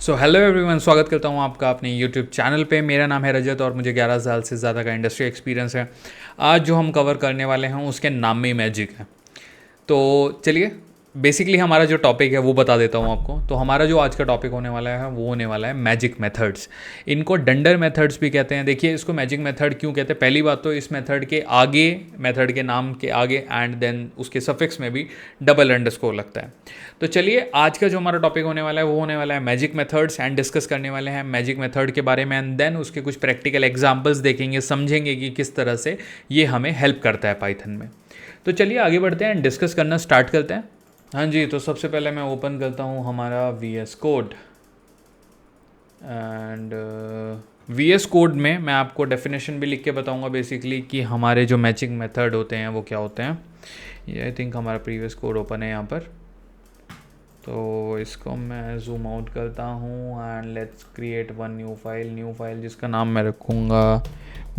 So hello everyone, स्वागत करता हूँ आपका अपने यूट्यूब चैनल पे। मेरा नाम है रजत और मुझे 11 साल से ज़्यादा का इंडस्ट्री एक्सपीरियंस है। आज जो हम कवर करने वाले हैं उसके नाम में ही मैजिक है। तो चलिए बेसिकली हमारा जो टॉपिक है वो बता देता हूँ आपको। तो हमारा जो आज का टॉपिक होने वाला है वो होने वाला है मैजिक मेथड्स। इनको डंडर मेथड्स भी कहते हैं। देखिए इसको मैजिक मेथड क्यों कहते हैं। पहली बात तो इस मेथड के आगे, मेथड के नाम के आगे एंड देन उसके सफिक्स में भी डबल अंडरस्कोर लगता है। तो चलिए आज का जो हमारा टॉपिक होने वाला है वो होने वाला है मैजिक मेथड्स एंड डिस्कस करने वाले हैं मैजिक मेथड के बारे में एंड देन उसके कुछ प्रैक्टिकल एग्जांपल्स देखेंगे, समझेंगे कि किस तरह से ये हमें हेल्प करता है पाइथन में। तो चलिए आगे बढ़ते हैं एंड डिस्कस करना स्टार्ट करते हैं। हाँ जी, तो सबसे पहले मैं ओपन करता हूँ हमारा VS code and VS code में मैं आपको डेफिनेशन भी लिख के बताऊँगा बेसिकली कि हमारे जो मैचिंग मेथड होते हैं वो क्या होते हैं। ये आई थिंक हमारा प्रीवियस कोड ओपन है यहाँ पर, तो इसको मैं जूम आउट करता हूँ and let's create one new file जिसका नाम मैं रखूँगा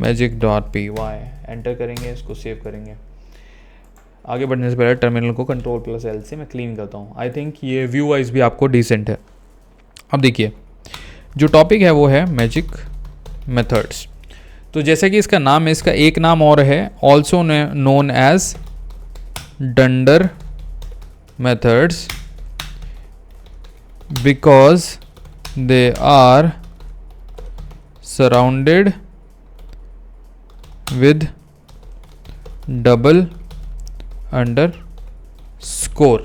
magic.py। एंटर करेंगे, इसको सेव करेंगे। आगे बढ़ने से पहले टर्मिनल को Ctrl+L से मैं क्लीन करता हूँ। आई थिंक ये व्यू वाइज भी आपको डिसेंट है। अब देखिए जो टॉपिक है वो है मैजिक मेथड्स। तो जैसे कि इसका नाम है, इसका एक नाम और है, also known as dunder methods because they are surrounded with double underscore.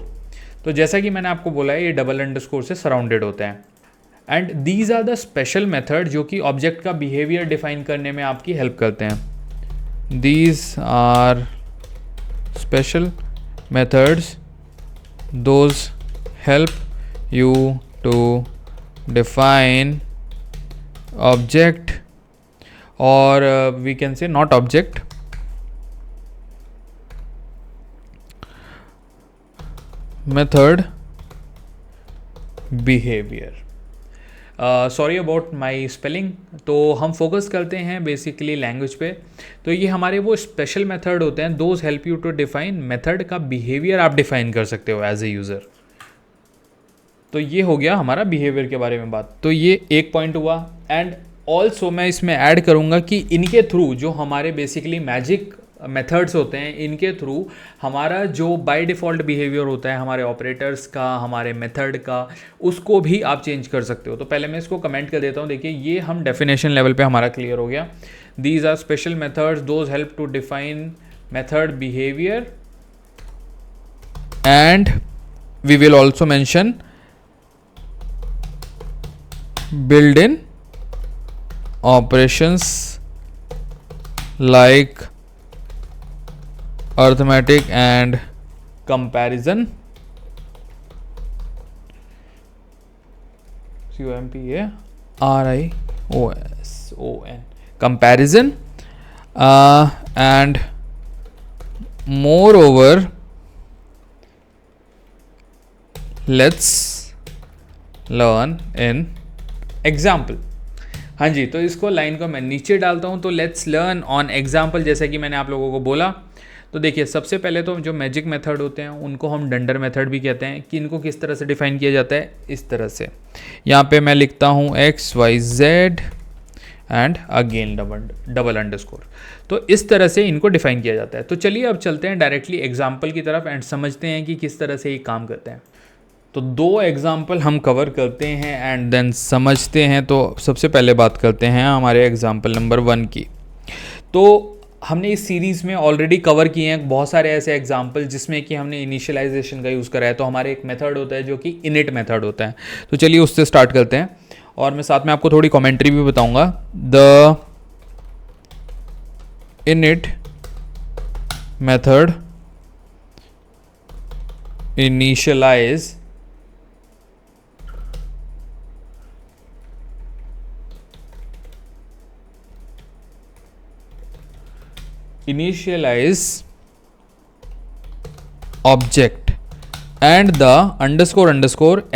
तो जैसा कि मैंने आपको बोला है ये डबल अंडर स्कोर से सराउंडेड होते हैं and these are the special method जो कि ऑब्जेक्ट का बिहेवियर डिफाइन करने में आपकी हेल्प करते हैं। These are special methods those help you to define object और we can say not object method behaviour. Sorry about my spelling. तो हम फोकस करते हैं बेसिकली लैंग्वेज पे। तो ये हमारे वो स्पेशल मेथड होते हैं, those help you to define. Method का बिहेवियर आप डिफाइन कर सकते हो एज ए यूज़र। तो ये हो गया हमारा बिहेवियर के बारे में बात। तो ये एक पॉइंट हुआ एंड ऑल्सो मैं इसमें ऐड करूँगा कि इनके थ्रू जो हमारे बेसिकली मैजिक मेथड्स होते हैं, इनके थ्रू हमारा जो बाय डिफ़ॉल्ट बिहेवियर होता है हमारे ऑपरेटर्स का, हमारे मेथड का, उसको भी आप चेंज कर सकते हो। तो पहले मैं इसको कमेंट कर देता हूँ। देखिए ये हम डेफिनेशन लेवल पे हमारा क्लियर हो गया। These are special methods those help to define method behaviour and we will also mention built in operations like arithmetic and comparison, COMPARIOSON, comparison, and moreover let's learn in example. हाँ जी, तो इसको line को मैं नीचे डालता हूँ। तो let's learn on example, जैसे कि मैंने आप लोगों को बोला। तो देखिए सबसे पहले तो जो मैजिक मेथड होते हैं उनको हम डंडर मेथड भी कहते हैं। कि इनको किस तरह से डिफाइन किया जाता है, इस तरह से। यहाँ पे मैं लिखता हूँ XYZ and again double underscore. तो इस तरह से इनको डिफाइन किया जाता है। तो चलिए अब चलते हैं डायरेक्टली एग्जाम्पल की तरफ एंड समझते हैं कि किस तरह से ये काम करते हैं। तो दो एग्जाम्पल हम कवर करते हैं एंड देन समझते हैं। तो सबसे पहले बात करते हैं हमारे एग्जाम्पल नंबर 1 की। तो हमने इस सीरीज़ में ऑलरेडी कवर किए हैं बहुत सारे ऐसे एग्जाम्पल जिसमें कि हमने इनिशियलाइजेशन का यूज़ करा है। तो हमारे एक मेथड होता है जो कि इनिट मेथड होता है। तो चलिए उससे स्टार्ट करते हैं और मैं साथ में आपको थोड़ी कमेंट्री भी बताऊंगा। The init method initialize object and the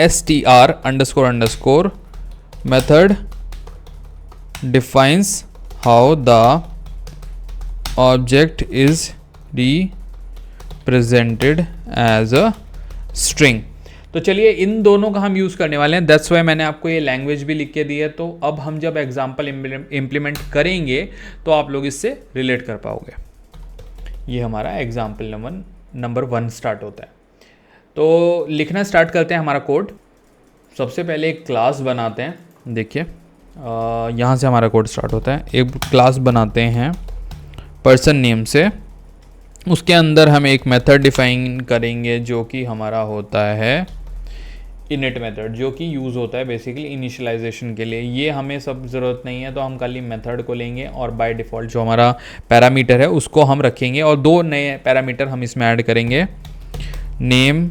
__str__ method defines how the object is represented as a string। तो चलिए इन दोनों का हम यूज़ करने वाले हैं, दैट्स वाई मैंने आपको ये लैंग्वेज भी लिख के दी है। तो अब हम जब एग्जाम्पल इम्प्लीमेंट करेंगे तो आप लोग इससे रिलेट कर पाओगे। ये हमारा एग्जाम्पल नंबर 1 स्टार्ट होता है। तो लिखना स्टार्ट करते हैं हमारा कोड। सबसे पहले एक क्लास बनाते हैं, देखिए यहाँ से हमारा कोड स्टार्ट होता है। एक क्लास बनाते हैं पर्सन नेम से, उसके अंदर हम एक मेथड डिफाइन करेंगे जो कि हमारा होता है इनिट मेथड, जो कि यूज़ होता है बेसिकली इनिशियलाइजेशन के लिए। ये हमें सब ज़रूरत नहीं है, तो हम खाली मेथड को लेंगे और बाय डिफ़ॉल्ट जो हमारा पैरामीटर है उसको हम रखेंगे, और 2 नए पैरामीटर हम इसमें ऐड करेंगे, नेम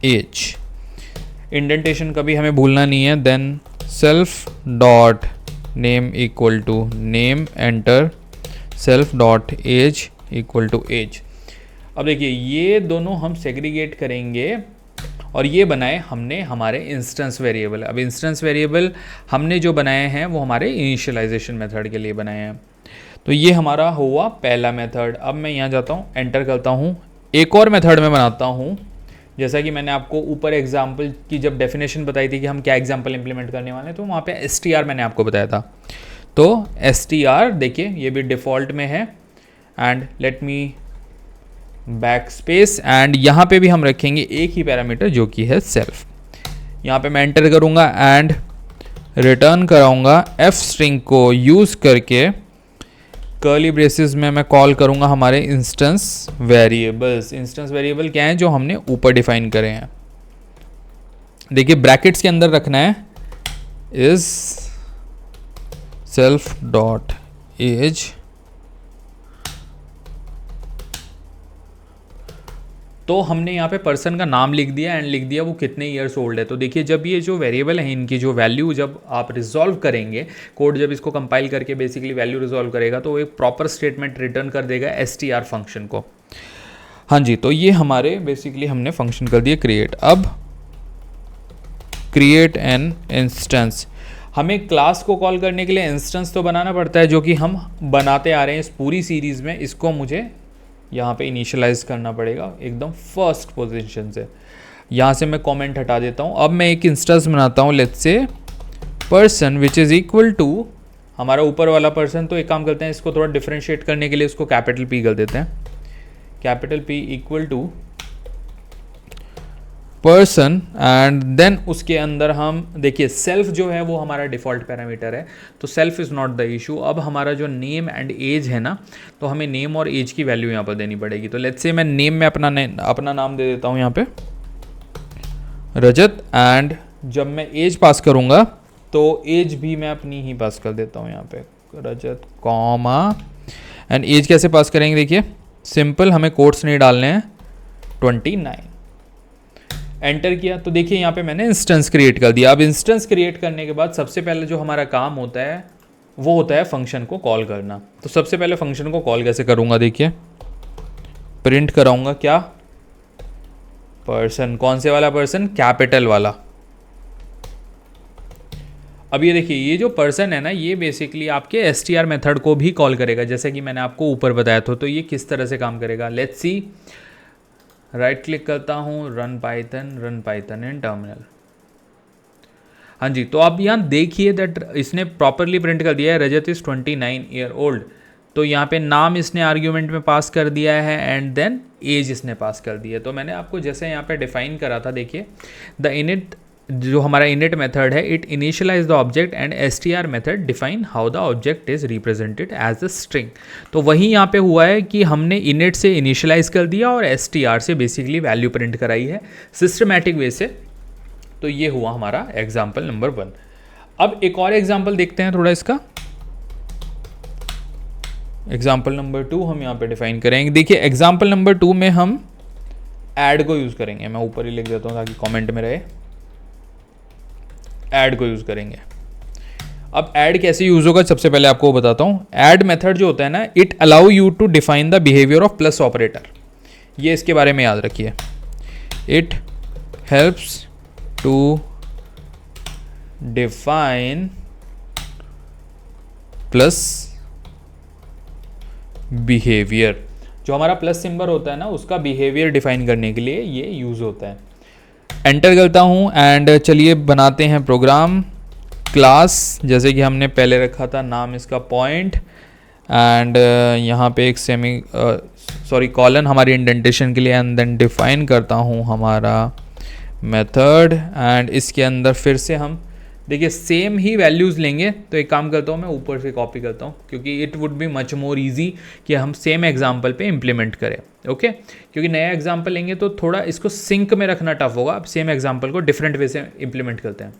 एज। इंडेंटेशन कभी हमें भूलना नहीं है। Then self dot name equal to name, enter, self dot age equal to age. अब देखिए ये दोनों हम सेग्रीगेट करेंगे और ये बनाए हमने हमारे इंस्टेंस वेरिएबल। अब इंस्टेंस वेरिएबल हमने जो बनाए हैं वो हमारे इनिशियलाइजेशन मेथड के लिए बनाए हैं। तो ये हमारा हुआ पहला मेथड। अब मैं यहाँ जाता हूँ, एंटर करता हूँ, एक और मेथड में बनाता हूँ। जैसा कि मैंने आपको ऊपर एग्जाम्पल की जब डेफिनेशन बताई थी कि हम क्या एग्जाम्पल इंप्लीमेंट करने वाले हैं, तो वहाँ पे str मैंने आपको बताया था। तो str देखिए ये भी डिफ़ॉल्ट में है, and let me back space, and यहाँ पे भी हम रखेंगे एक ही पैरामीटर जो कि है सेल्फ। यहाँ पे मैं एंटर करूँगा एंड रिटर्न कराऊँगा एफ स्ट्रिंग को यूज़ करके, कर्ली ब्रेसेस में मैं कॉल करूँगा हमारे इंस्टेंस वेरिएबल्स। इंस्टेंस वेरिएबल क्या है, जो हमने ऊपर डिफाइन करे हैं। देखिए ब्रैकेट्स के अंदर रखना है इज सेल्फ डॉट एज। तो हमने यहाँ पे पर्सन का नाम लिख दिया एंड लिख दिया वो कितने ईयर्स ओल्ड है। तो देखिए जब ये जो वेरिएबल है इनकी जो वैल्यू जब आप रिजॉल्व करेंगे, कोड जब इसको कंपाइल करके बेसिकली वैल्यू रिजॉल्व करेगा, तो एक प्रॉपर स्टेटमेंट रिटर्न कर देगा str फंक्शन को। हाँ जी, तो ये हमारे बेसिकली हमने फंक्शन कर दिया क्रिएट। अब क्रिएट एन इंस्टेंस, हमें क्लास को कॉल करने के लिए इंस्टेंस तो बनाना पड़ता है, जो कि हम बनाते आ रहे हैं इस पूरी सीरीज़ में। इसको मुझे यहाँ पे इनिशियलाइज करना पड़ेगा एकदम फर्स्ट पोजीशन से। यहाँ से मैं कमेंट हटा देता हूँ। अब मैं एक इंस्टेंस बनाता हूँ, let's say person which is equal to हमारा ऊपर वाला पर्सन। तो एक काम करते हैं, इसको थोड़ा डिफरेंशिएट करने के लिए इसको कैपिटल P कर देते हैं, capital P equal to person, and then उसके अंदर हम देखिए सेल्फ जो है वो हमारा डिफ़ॉल्ट पैरामीटर है, तो self is not the issue. अब हमारा जो नेम एंड एज है ना, तो हमें नेम और एज की वैल्यू यहाँ पर देनी पड़ेगी। तो लेट्स से मैं नेम में अपना नाम दे देता हूँ यहाँ पे रजत, एंड जब मैं एज पास करूँगा तो एज भी मैं अपनी ही पास कर देता हूँ यहाँ पे रजत कॉमा, एंड एज कैसे पास करेंगे, देखिए सिंपल, हमें कोट्स नहीं डालने हैं, 29। एंटर किया तो देखिए यहाँ पे मैंने इंस्टेंस क्रिएट कर दिया। अब इंस्टेंस क्रिएट करने के बाद सबसे पहले जो हमारा काम होता है वो होता है फंक्शन को कॉल करना। तो सबसे पहले फंक्शन को कॉल कैसे करूँगा, देखिए प्रिंट कराऊँगा क्या, पर्सन। कौन से वाला पर्सन, कैपिटल वाला। अब ये देखिए ये जो पर्सन है ना, ये बेसिकली आपके str मेथड को भी कॉल करेगा, जैसे कि मैंने आपको ऊपर बताया था। तो ये किस तरह से काम करेगा, लेट्स सी। राइट क्लिक करता हूँ, रन पाइथन इन टर्मिनल। हाँ जी, तो आप यहाँ देखिए दैट इसने प्रॉपरली प्रिंट कर दिया है रजत इज़ 29 ईयर ओल्ड। तो यहाँ पे नाम इसने आर्ग्यूमेंट में पास कर दिया है एंड देन एज इसने पास कर दी है। तो मैंने आपको जैसे यहाँ पे डिफाइन करा था, देखिए द इनिट, जो हमारा इनिट मेथड है, it initialize the object and str method define how the object is represented as a string. तो वही यहाँ पे हुआ है कि हमने इनिट से इनिशियलाइज कर दिया और str से बेसिकली वैल्यू प्रिंट कराई है सिस्टमैटिक वे से। तो ये हुआ हमारा एग्जाम्पल नंबर 1। अब एक और एग्जाम्पल देखते हैं थोड़ा इसका। एग्जाम्पल नंबर 2 हम यहाँ पे डिफाइन करेंगे। देखिए एग्जाम्पल नंबर 2 में हम ऐड को यूज़ करेंगे। मैं ऊपर ही लिख देता हूँ ताकि कमेंट में रहे। ऐड को यूज़ करेंगे। अब ऐड कैसे यूज़ होगा सबसे पहले आपको बताता हूँ। ऐड मेथड जो होता है ना, it allow you to define the behaviour of plus operator. ये इसके बारे में याद रखिए। It helps to define plus behaviour. जो हमारा प्लस सिंबल होता है ना, उसका बिहेवियर डिफाइन करने के लिए ये यूज़ होता है। एंटर करता हूँ एंड चलिए बनाते हैं प्रोग्राम क्लास, जैसे कि हमने पहले रखा था नाम इसका पॉइंट, एंड यहाँ पे एक कॉलन हमारी इंडेंटेशन के लिए, एंड देन डिफाइन करता हूँ हमारा मेथड, एंड इसके अंदर फिर से हम देखिए सेम ही वैल्यूज़ लेंगे। तो एक काम करता हूँ मैं ऊपर से कॉपी करता हूँ, क्योंकि it would be much more easy कि हम सेम एग्जाम्पल पे इम्प्लीमेंट करें। ओके क्योंकि नया एग्जाम्पल लेंगे तो थोड़ा इसको सिंक में रखना टफ होगा। अब सेम एग्जाम्पल को डिफरेंट वे से इम्प्लीमेंट करते हैं।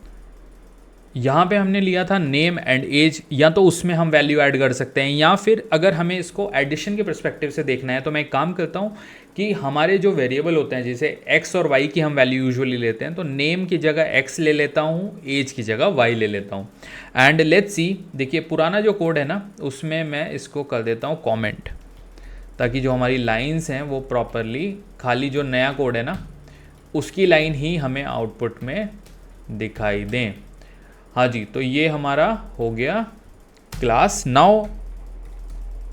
यहाँ पे हमने लिया था नेम एंड एज, या तो उसमें हम वैल्यू ऐड कर सकते हैं, या फिर अगर हमें इसको एडिशन के परस्पेक्टिव से देखना है तो मैं एक काम करता हूँ कि हमारे जो वेरिएबल होते हैं, जैसे x और y की हम वैल्यू यूजुअली लेते हैं, तो नेम की जगह x ले लेता हूँ, एज की जगह y ले लेता हूँ। एंड लेट्स सी, देखिए पुराना जो कोड है ना उसमें मैं इसको कर देता हूँ कॉमेंट, ताकि जो हमारी लाइन्स हैं वो प्रॉपरली, खाली जो नया कोड है ना उसकी लाइन ही हमें आउटपुट में दिखाई दें। हाँ जी, तो ये हमारा हो गया क्लास। नाउ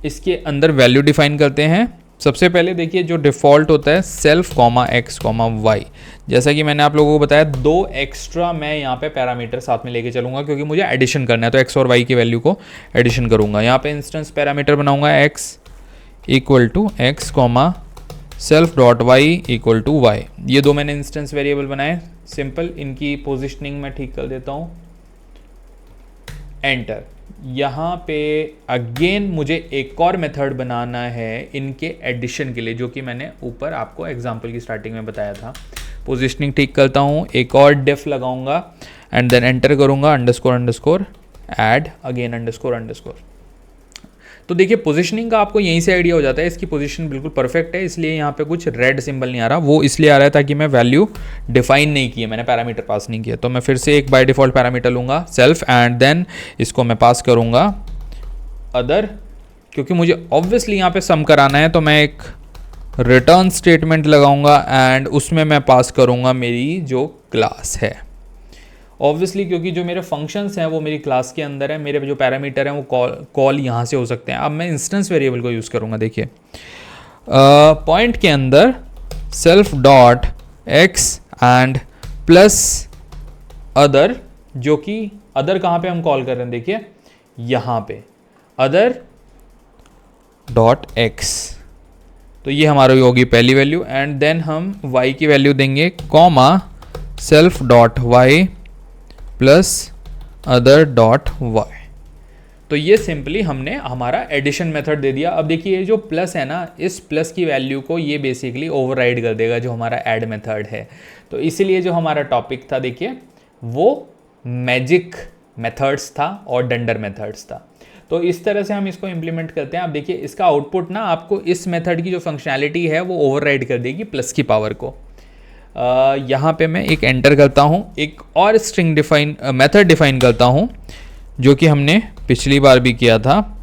इसके अंदर वैल्यू डिफाइन करते हैं। सबसे पहले देखिए जो डिफ़ॉल्ट होता है self comma x comma y, जैसा कि मैंने आप लोगों को बताया 2 एक्स्ट्रा मैं यहाँ पे पैरामीटर साथ में लेके चलूँगा, क्योंकि मुझे एडिशन करना है, तो एक्स और वाई की वैल्यू को एडिशन करूँगा। यहाँ पे इंस्टेंस पैरामीटर बनाऊँगा x equal to x comma self dot y equal to y. ये 2 मैंने इंस्टेंस वेरिएबल बनाए, सिंपल। इनकी पोजिशनिंग मैं ठीक कर देता हूँ, एंटर। यहाँ पे अगेन मुझे एक और मेथड बनाना है इनके एडिशन के लिए, जो कि मैंने ऊपर आपको एग्जांपल की स्टार्टिंग में बताया था। पोजीशनिंग ठीक करता हूँ, एक और डिफ लगाऊंगा एंड देन एंटर करूँगा, underscore underscore add, again underscore underscore. तो देखिए पोजीशनिंग का आपको यहीं से आइडिया हो जाता है, इसकी पोजीशन बिल्कुल परफेक्ट है, इसलिए यहाँ पे कुछ रेड सिंबल नहीं आ रहा। वो इसलिए आ रहा है ताकि मैं वैल्यू डिफाइन नहीं की है, मैंने पैरामीटर पास नहीं किया। तो मैं फिर से एक बाय डिफ़ॉल्ट पैरामीटर लूँगा सेल्फ, एंड देन इसको मैं पास करूँगा अदर, क्योंकि मुझे ऑब्वियसली यहाँ पे सम कराना है। तो मैं एक रिटर्न स्टेटमेंट लगाऊंगा एंड उसमें मैं पास करूँगा मेरी जो क्लास है। ऑब्वियसली क्योंकि जो मेरे फंक्शंस हैं वो मेरी क्लास के अंदर है, मेरे जो पैरामीटर हैं वो कॉल यहाँ से हो सकते हैं। अब मैं इंस्टेंस वेरिएबल को यूज़ करूँगा। देखिए पॉइंट के अंदर self dot x and plus other, जो कि अदर कहाँ पे हम कॉल कर रहे हैं, देखिए यहाँ पे अदर डॉट एक्स। तो ये हमारी होगी पहली वैल्यू, एंड देन हम y की वैल्यू देंगे comma self dot y plus other dot y. तो ये सिंपली हमने हमारा एडिशन मेथड दे दिया। अब देखिए ये जो प्लस है ना, इस प्लस की वैल्यू को ये बेसिकली ओवरराइड कर देगा जो हमारा ऐड मेथड है। तो इसीलिए जो हमारा टॉपिक था देखिए वो मैजिक मेथड्स था और डंडर मेथड्स था। तो इस तरह से हम इसको इम्प्लीमेंट करते हैं। अब देखिए इसका आउटपुट ना आपको इस मेथड की जो फंक्शनैलिटी है वो ओवरराइड कर देगी प्लस की पावर को। यहाँ पे मैं एक एंटर करता हूँ, एक और स्ट्रिंग मेथड डिफाइन करता हूँ, जो कि हमने पिछली बार भी किया था।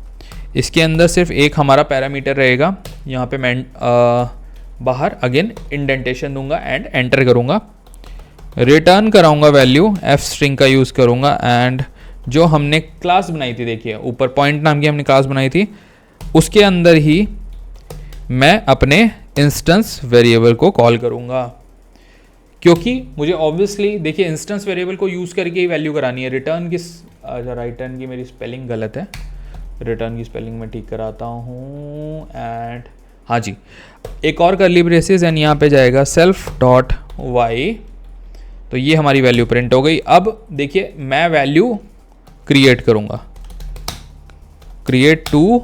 इसके अंदर सिर्फ एक हमारा पैरामीटर रहेगा। यहाँ पे मैं बाहर अगेन इंडेंटेशन दूंगा एंड एंटर करूँगा, रिटर्न कराऊंगा वैल्यू, एफ स्ट्रिंग का यूज़ करूँगा, एंड जो हमने क्लास बनाई थी, देखिए ऊपर पॉइंट नाम की हमने क्लास बनाई थी, उसके अंदर ही मैं अपने इंस्टेंस वेरिएबल को कॉल करूँगा। क्योंकि मुझे ऑब्वियसली देखिए इंस्टेंस वेरिएबल को यूज़ करके ही वैल्यू करानी है। रिटर्न की रिटर्न की मेरी स्पेलिंग गलत है, रिटर्न की स्पेलिंग मैं ठीक कराता हूँ। एंड हाँ जी, एक और कर्ली ब्रेसेस एंड यहाँ पे जाएगा सेल्फ डॉट वाई। तो ये हमारी वैल्यू प्रिंट हो गई। अब देखिए मैं वैल्यू क्रिएट करूँगा, क्रिएट टू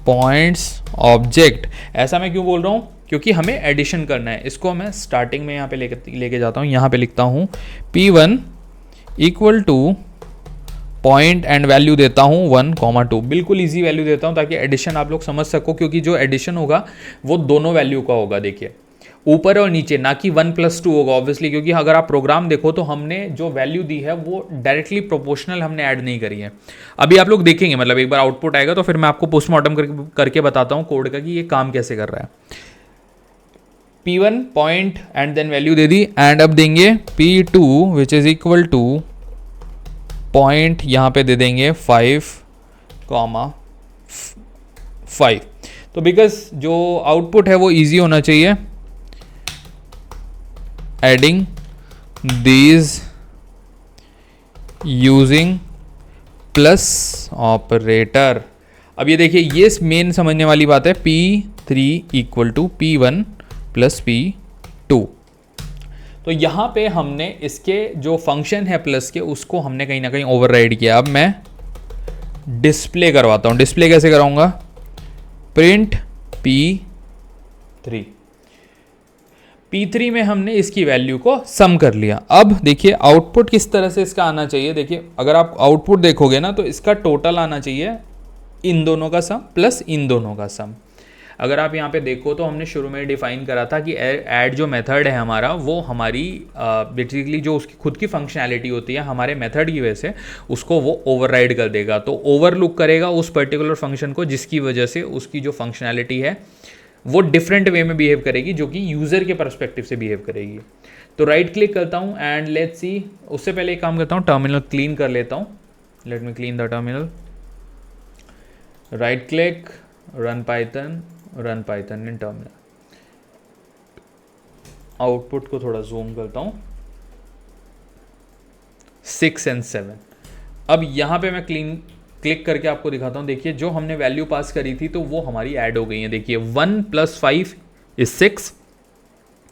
पॉइंट्स ऑब्जेक्ट। ऐसा मैं क्यों बोल रहा हूँ, क्योंकि हमें एडिशन करना है। इसको मैं स्टार्टिंग में यहाँ पे लेके जाता हूँ, यहाँ पे लिखता हूँ P1 equal to point and value देता हूँ 1,2। बिल्कुल इजी वैल्यू देता हूँ ताकि एडिशन आप लोग समझ सको, क्योंकि जो एडिशन होगा वो दोनों वैल्यू का होगा। देखिए ऊपर और नीचे, ना कि 1+2 होगा ऑब्वियसली, क्योंकि अगर आप प्रोग्राम देखो तो हमने जो वैल्यू दी है वो डायरेक्टली प्रोपोर्शनल हमने ऐड नहीं करी है। अभी आप लोग देखेंगे, मतलब एक बार आउटपुट आएगा तो फिर मैं आपको पोस्टमार्टम करके बताता हूँ कोड का कि ये काम कैसे कर रहा है। P1 point and then value दे दी, एंड अब देंगे P2 which is equal to point, यहाँ पे दे देंगे 5,5। तो बिकॉज जो आउटपुट है वो इजी होना चाहिए, adding these using plus operator. अब ये देखिए, ये मेन समझने वाली बात है, P3 equal to P1 plus P2। तो यहाँ पे हमने इसके जो फंक्शन है प्लस के, उसको हमने कहीं ना कहीं ओवरराइड किया। अब मैं डिस्प्ले करवाता हूँ। डिस्प्ले कैसे कराऊंगा? प्रिंट P3 में हमने इसकी वैल्यू को सम कर लिया। अब देखिए आउटपुट किस तरह से इसका आना चाहिए। देखिए अगर आप आउटपुट देखोगे ना, तो इसका टोटल आना चाहिए इन दोनों का सम प्लस इन दोनों का सम। अगर आप यहाँ पे देखो तो हमने शुरू में डिफाइन करा था कि ऐड जो मेथड है हमारा, वो हमारी बेसिकली जो उसकी खुद की फंक्शनैलिटी होती है, हमारे मेथड की वजह से उसको वो ओवरराइड कर देगा। तो ओवरलुक करेगा उस पर्टिकुलर फंक्शन को, जिसकी वजह से उसकी जो फंक्शनैलिटी है वो डिफरेंट वे में बिहेव करेगी, जो कि यूज़र के परस्पेक्टिव से बिहेव करेगी। तो राइट क्लिक करता हूँ एंड लेट्स सी। उससे पहले एक काम करता हूँ, टर्मिनल क्लीन कर लेता हूँ। Let me clean the terminal. Right click, run Python in terminal. Output को थोड़ा जूम करता हूँ, 6 और 7। अब यहाँ पे मैं क्लिक करके आपको दिखाता हूँ। देखिए जो हमने वैल्यू पास करी थी तो वो हमारी ऐड हो गई है। देखिए 1 + 5 = 6,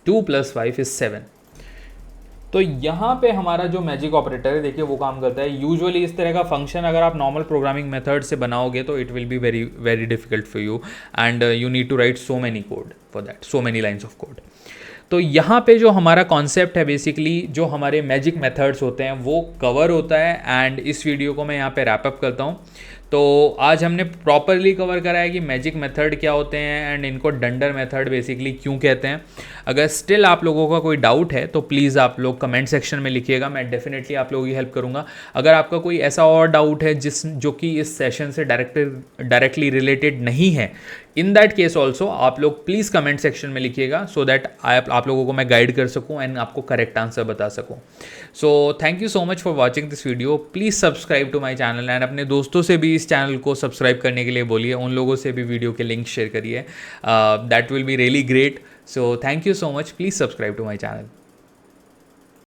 2 + 5 = 7। तो यहाँ पे हमारा जो मैजिक ऑपरेटर है, देखिए वो काम करता है। यूजुअली इस तरह का फंक्शन अगर आप नॉर्मल प्रोग्रामिंग मेथड से बनाओगे तो it will be very very difficult for you, and you need to write so many code for that, so many lines of code. तो यहाँ पे जो हमारा कॉन्सेप्ट है, बेसिकली जो हमारे मैजिक मेथड्स होते हैं वो कवर होता है। एंड इस वीडियो को मैं यहाँ पे रैप अप करता हूँ। तो आज हमने प्रॉपरली कवर करा है कि मैजिक मेथड क्या होते हैं एंड इनको डंडर मेथड बेसिकली क्यों कहते हैं। अगर स्टिल आप लोगों का कोई डाउट है तो प्लीज़ आप लोग कमेंट सेक्शन में लिखिएगा, मैं डेफिनेटली आप लोगों की हेल्प करूँगा। अगर आपका कोई ऐसा और डाउट है जो कि इस सेशन से डायरेक्टली रिलेटेड नहीं है, इन दैट केस ऑल्सो आप लोग प्लीज़ कमेंट सेक्शन में लिखिएगा, सो दैट आप लोगों को मैं गाइड कर सकूँ एंड आपको करेक्ट आंसर बता सकूँ। So thank you so much for watching this video. Please subscribe to my channel and अपने दोस्तों से भी इस चैनल को सब्सक्राइब करने के लिए बोलिए, उन लोगों से भी वीडियो के लिंक शेयर करिए। That will be really great. So thank you so much, please subscribe to my channel.